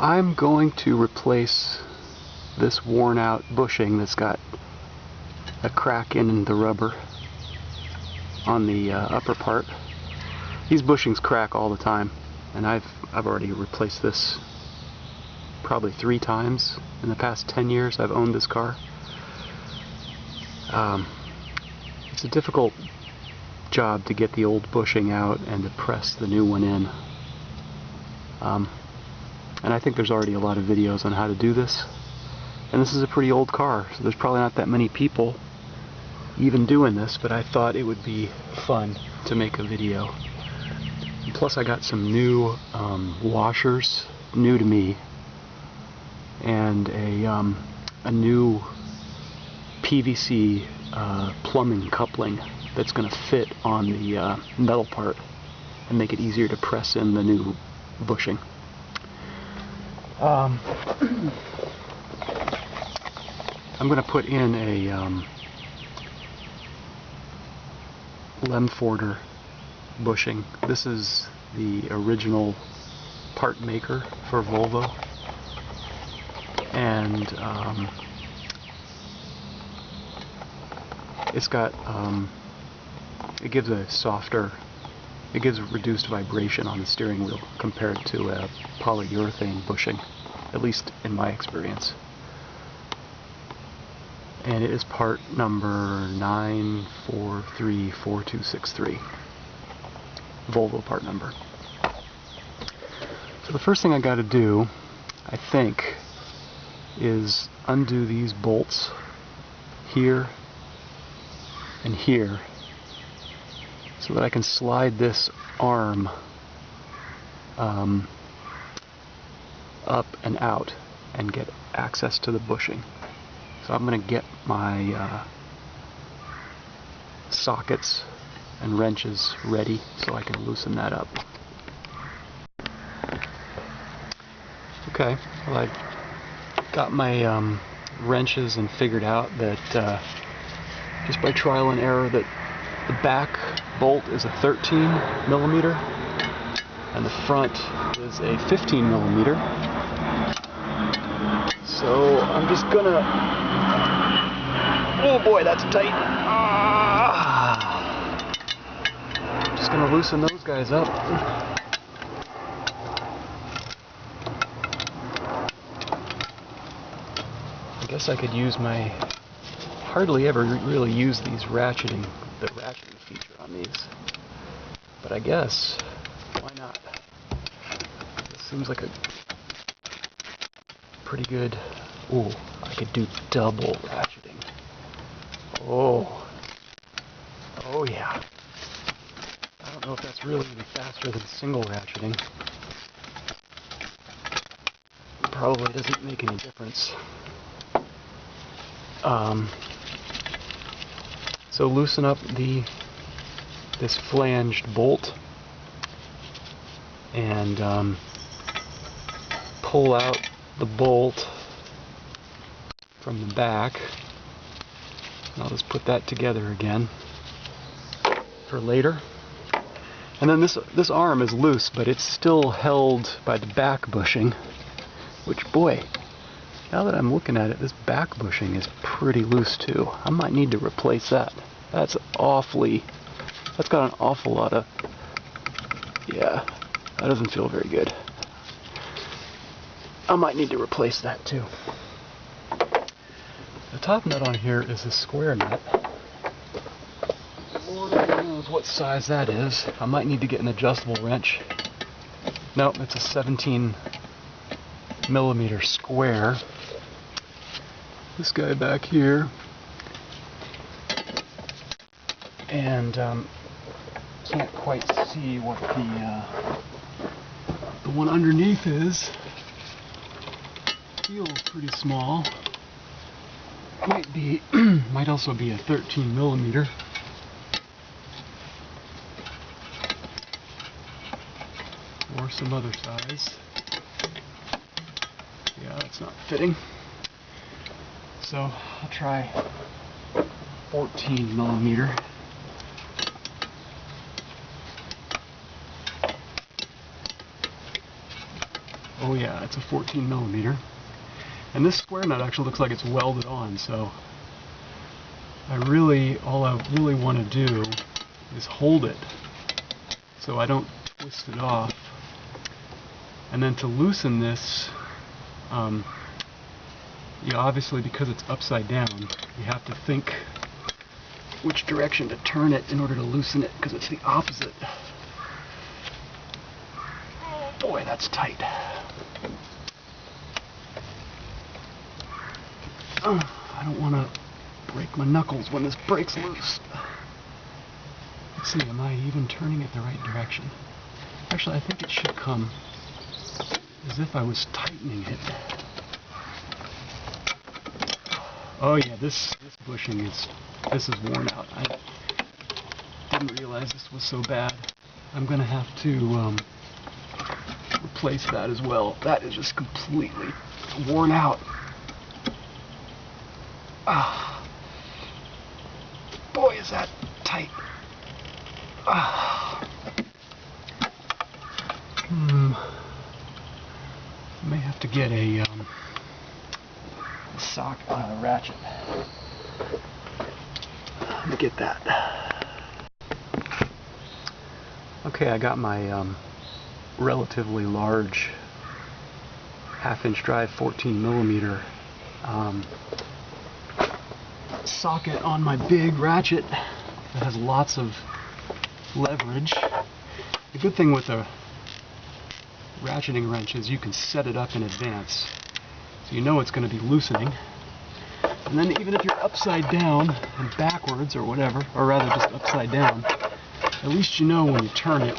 I'm going to replace this worn out bushing that's got a crack in the rubber on the upper part. These bushings crack all the time, and I've already replaced this probably 3 times in the past 10 years I've owned this car. It's a difficult job to get the old bushing out and to press the new one in. And I think there's already a lot of videos on how to do this. And this is a pretty old car, so there's probably not that many people even doing this, but I thought it would be fun to make a video. And plus I got some new washers, new to me, and a new PVC plumbing coupling that's going to fit on the metal part and make it easier to press in the new bushing. I'm going to put in a Lemforder bushing. This is the original part maker for Volvo, and it's got it gives reduced vibration on the steering wheel compared to a polyurethane bushing, at least in my experience. And it is part number 9434263, Volvo part number. So the first thing I got to do, I think, is undo these bolts here and here so that I can slide this arm up and out and get access to the bushing. So I'm going to get my sockets and wrenches ready so I can loosen that up. Okay, well, I got my wrenches and figured out that just by trial and error that the back bolt is a 13 millimeter and the front is a 15 millimeter. So I'm just gonna, oh boy, that's tight. I'm just gonna loosen those guys up. I guess I could use my, hardly ever really use the ratcheting feature on these, but I guess, why not? This seems like a pretty good, ooh, I could do double ratcheting. Oh yeah. I don't know if that's really any faster than single ratcheting. Probably doesn't make any difference. So loosen up this flanged bolt and pull out the bolt from the back. And I'll just put that together again for later. And then this arm is loose, but it's still held by the back bushing, which, boy, now that I'm looking at it, this back bushing is pretty loose too. I might need to replace that. That's got an awful lot of, yeah, that doesn't feel very good. I might need to replace that too. The top nut on here is a square nut. Lord only knows what size that is. I might need to get an adjustable wrench. Nope, it's a 17 millimeter square. This guy back here, and can't quite see what the one underneath is. Feels pretty small. Might also be a 13 millimeter. Or some other size. Yeah, that's not fitting. So I'll try 14 millimeter. Oh yeah, it's a 14 millimeter. And this square nut actually looks like it's welded on, so all I really want to do is hold it so I don't twist it off. And then to loosen this, obviously because it's upside down, you have to think which direction to turn it in order to loosen it, because it's the opposite. Oh boy, that's tight. I don't want to break my knuckles when this breaks loose. Let's see, am I even turning it the right direction? Actually, I think it should come as if I was tightening it. Oh yeah, this bushing is worn out. I didn't realize this was so bad. I'm gonna have to replace that as well. That is just completely worn out. Boy, is that tight. May have to get a sock ratchet. Let me get that. Okay, I got my relatively large 1/2-inch drive 14 millimeter socket on my big ratchet that has lots of leverage. The good thing with a ratcheting wrench is you can set it up in advance, so you know it's going to be loosening. And then even if you're upside down and backwards or whatever, or rather just upside down, at least you know when you turn it,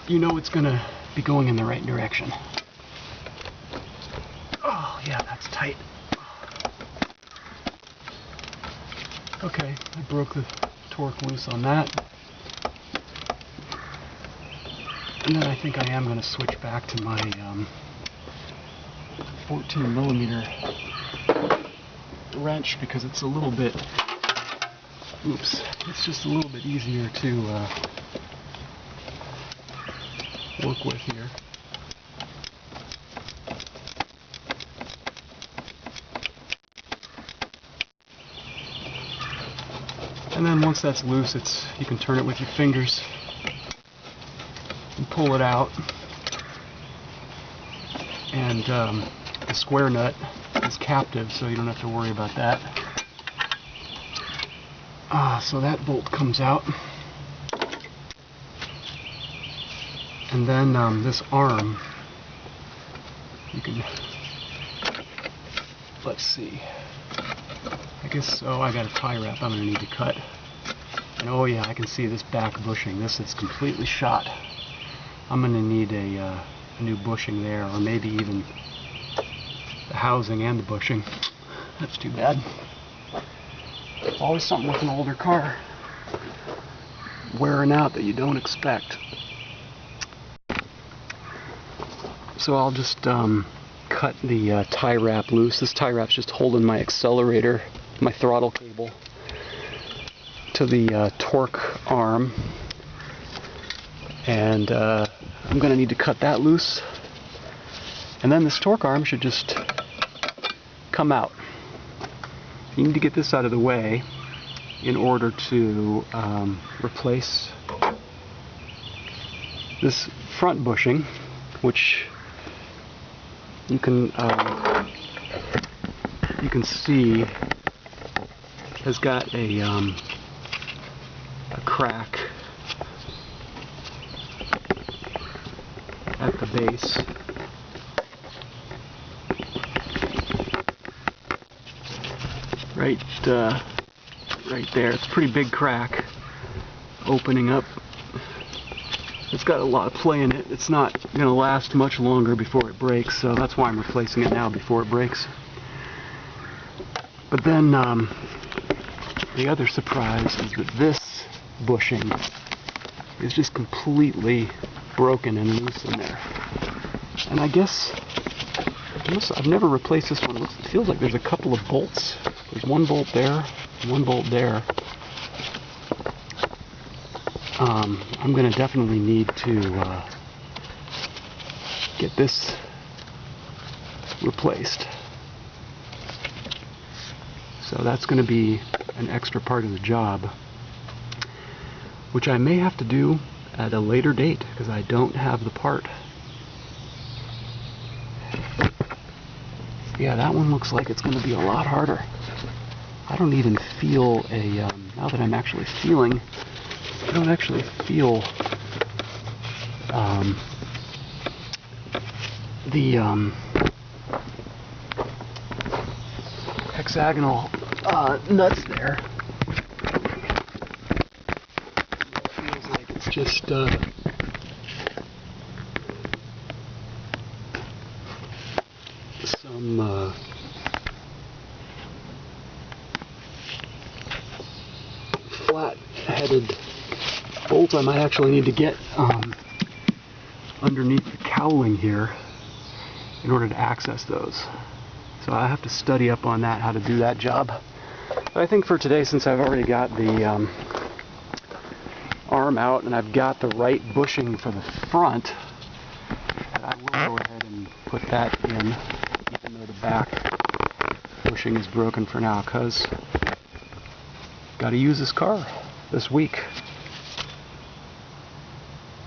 you know it's going to be going in the right direction. Oh yeah, that's tight. Okay, I broke the torque loose on that. And then I think I am going to switch back to my 14 millimeter wrench because it's a little bit, it's just a little bit easier to work with here. And then once that's loose, you can turn it with your fingers and pull it out. And the square nut is captive, so you don't have to worry about that. So that bolt comes out. And then this arm, you can, let's see. I guess, I got a tie wrap I'm going to need to cut. And oh yeah, I can see this back bushing. This is completely shot. I'm going to need a new bushing there, or maybe even the housing and the bushing. That's too bad. Always something with an older car wearing out that you don't expect. So I'll just cut the tie wrap loose. This tie wrap's just holding my accelerator, my throttle cable, to the torque arm. And I'm going to need to cut that loose. And then this torque arm should just come out. You need to get this out of the way in order to replace this front bushing, which you can see has got a crack at the base. Right there. It's a pretty big crack opening up. It's got a lot of play in it. It's not going to last much longer before it breaks, so that's why I'm replacing it now before it breaks. But then the other surprise is that this bushing is just completely broken and loose in there. And I guess I've never replaced this one. It feels like there's a couple of bolts. There's one bolt there, one bolt there. I'm going to definitely need to get this replaced. So that's going to be an extra part of the job, which I may have to do at a later date because I don't have the part. Yeah, that one looks like it's going to be a lot harder. I don't even feel now that I'm actually feeling, I don't actually feel the hexagonal nuts there. It feels like it's just some flat-headed bolts I might actually need to get underneath the cowling here in order to access those. So I have to study up on that, how to do that job. But I think for today, since I've already got the arm out and I've got the right bushing for the front, I will go ahead and put that in, even though the back bushing is broken for now, because I've got to use this car this week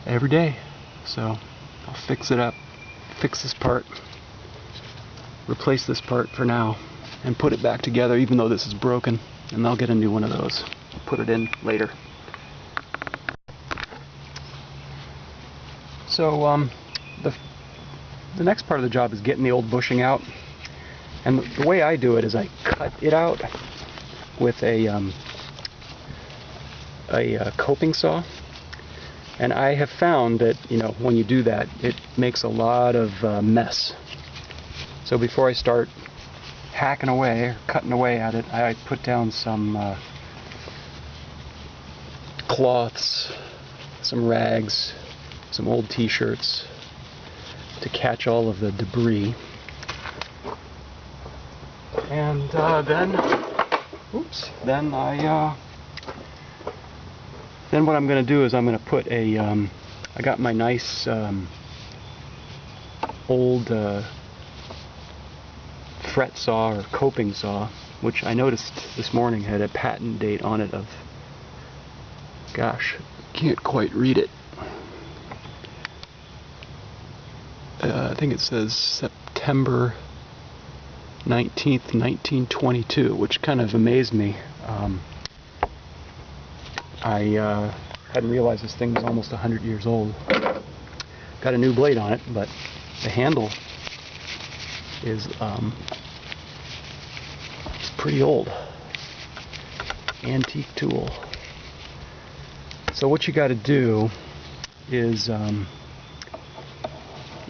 every day. So I'll fix it up, fix this part, replace this part for now, and put it back together even though this is broken, and I'll get a new one of those, put it in later. So the next part of the job is getting the old bushing out, and the way I do it is I cut it out with a coping saw. And I have found that, you know, when you do that, it makes a lot of mess. So before I start hacking away or cutting away at it, I put down some cloths, some rags, some old t-shirts to catch all of the debris. And then what I'm going to do is I'm going to put I got my nice old fret saw or coping saw, which I noticed this morning had a patent date on it of, gosh, can't quite read it. I think it says September 19th, 1922, which kind of amazed me. I hadn't realized this thing was almost 100 years old. Got a new blade on it, but the handle is it's pretty old. Antique tool. So what you got to do is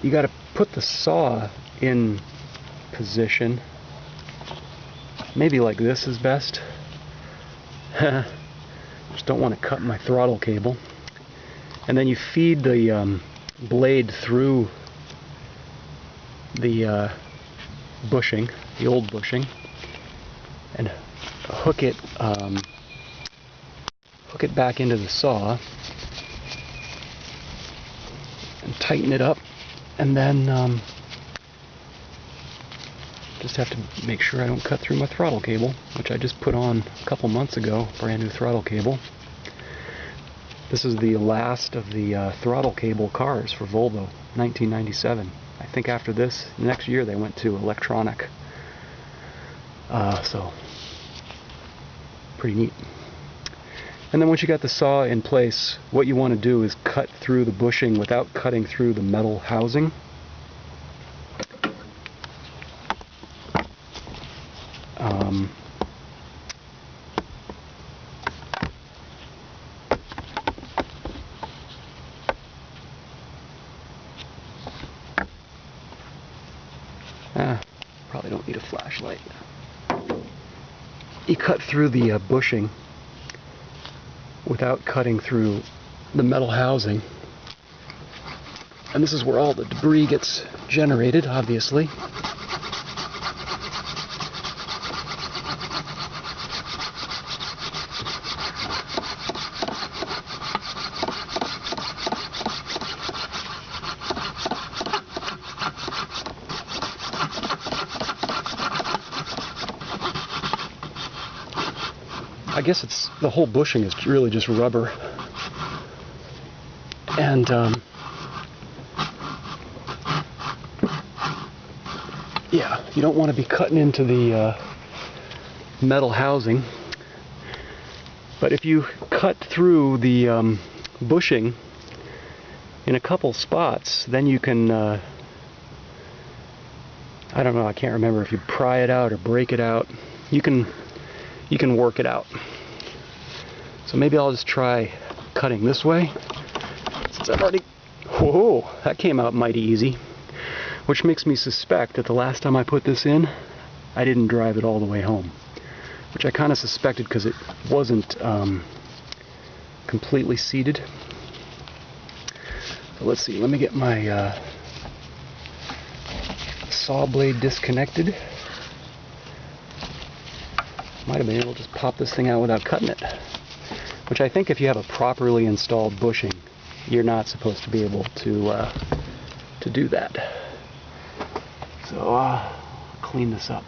you got to put the saw in position. Maybe like this is best. Just don't want to cut my throttle cable. And then you feed the blade through the bushing, the old bushing, and hook it back into the saw and tighten it up, and then just have to make sure I don't cut through my throttle cable, which I just put on a couple months ago, brand new throttle cable. This is the last of the throttle cable cars for Volvo, 1997. I think after this, next year they went to electronic. So, pretty neat. And then once you got the saw in place, what you want to do is cut through the bushing without cutting through the metal housing. Probably don't need a flashlight. You cut through the bushing without cutting through the metal housing. And this is where all the debris gets generated, obviously. guess it's the whole bushing is really just rubber. And yeah, you don't want to be cutting into the metal housing. But if you cut through the bushing in a couple spots, then you can, I don't know, I can't remember if you pry it out or break it out. You can work it out. So maybe I'll just try cutting this way, since I've already, whoa, that came out mighty easy. Which makes me suspect that the last time I put this in, I didn't drive it all the way home. Which I kind of suspected because it wasn't completely seated. So let's see, let me get my saw blade disconnected. Might have been able to just pop this thing out without cutting it. Which I think if you have a properly installed bushing, you're not supposed to be able to do that. So clean this up.